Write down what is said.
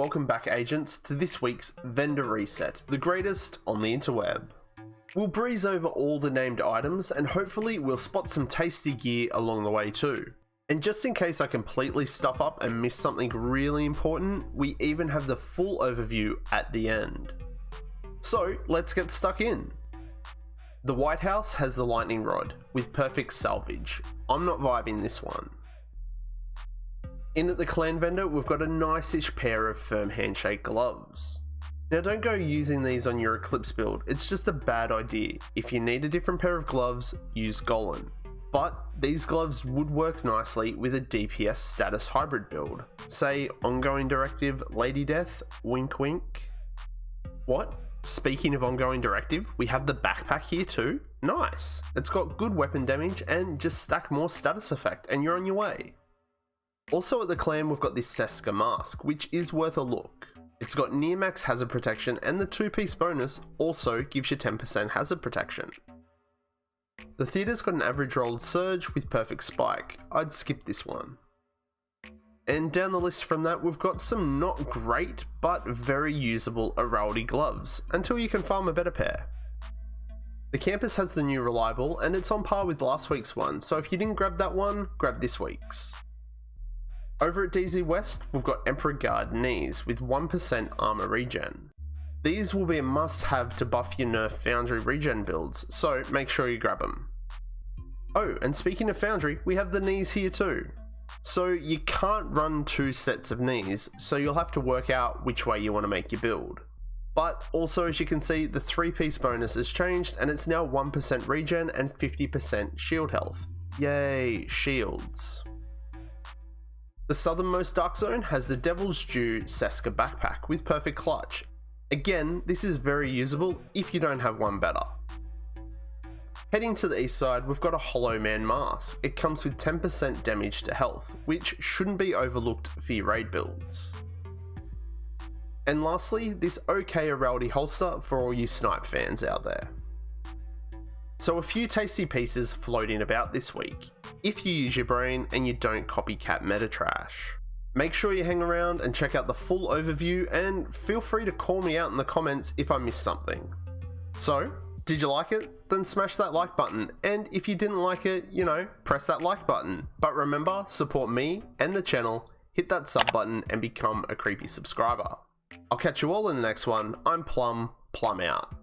welcome back agents to this week's Vendor Reset, the greatest on the interweb. We'll breeze over all the named items and hopefully we'll spot some tasty gear along the way too. And just in case I completely stuff up and miss something really important, we even have the full overview at the end. So let's get stuck in. The White House has the Lightening Rod with perfect salvage. I'm not vibing this one. In at the clan vendor, we've got a nice-ish pair of firm handshake gloves. Now don't go using these on your Eclipse build, it's just a bad idea. If you need a different pair of gloves, use Golan. But these gloves would work nicely with a DPS status hybrid build. Say ongoing directive, Lady Death, wink wink. What? Speaking of ongoing directive, we have the backpack here too. Nice. It's got good weapon damage and just stack more status effect and you're on your way. Also at the clan we've got this Ceska mask, which is worth a look. It's got near max hazard protection and the 2-piece bonus also gives you 10% hazard protection. The theatre's got an average rolled surge with perfect spike. I'd skip this one. And down the list from that we've got some not great but very usable Airaldi gloves until you can farm a better pair. The campus has the new reliable and it's on par with last week's one, so if you didn't grab that one, grab this week's. Over at DZ West, we've got Emperor Guard knees with 1% armor regen. These will be a must-have to buff your nerf Foundry regen builds, so make sure you grab them. Oh, and speaking of Foundry, we have the knees here too. So you can't run 2 sets of knees, so you'll have to work out which way you want to make your build. But also, as you can see, the 3-piece bonus has changed and it's now 1% regen and 50% shield health. Yay, shields. The southernmost Dark Zone has the Devil's Due Ceska backpack with perfect clutch. Again, this is very usable if you don't have one better. Heading to the east side, we've got a Hollow Man mask. It comes with 10% damage to health, which shouldn't be overlooked for your raid builds. And lastly, this OK Airaldi holster for all you snipe fans out there. So a few tasty pieces floating about this week, if you use your brain and you don't copycat meta trash. Make sure you hang around and check out the full overview and feel free to call me out in the comments if I missed something. So, did you like it? Then smash that like button, and if you didn't like it, press that like button. But remember, support me and the channel, hit that sub button and become a creepy subscriber. I'll catch you all in the next one. I'm Plum out.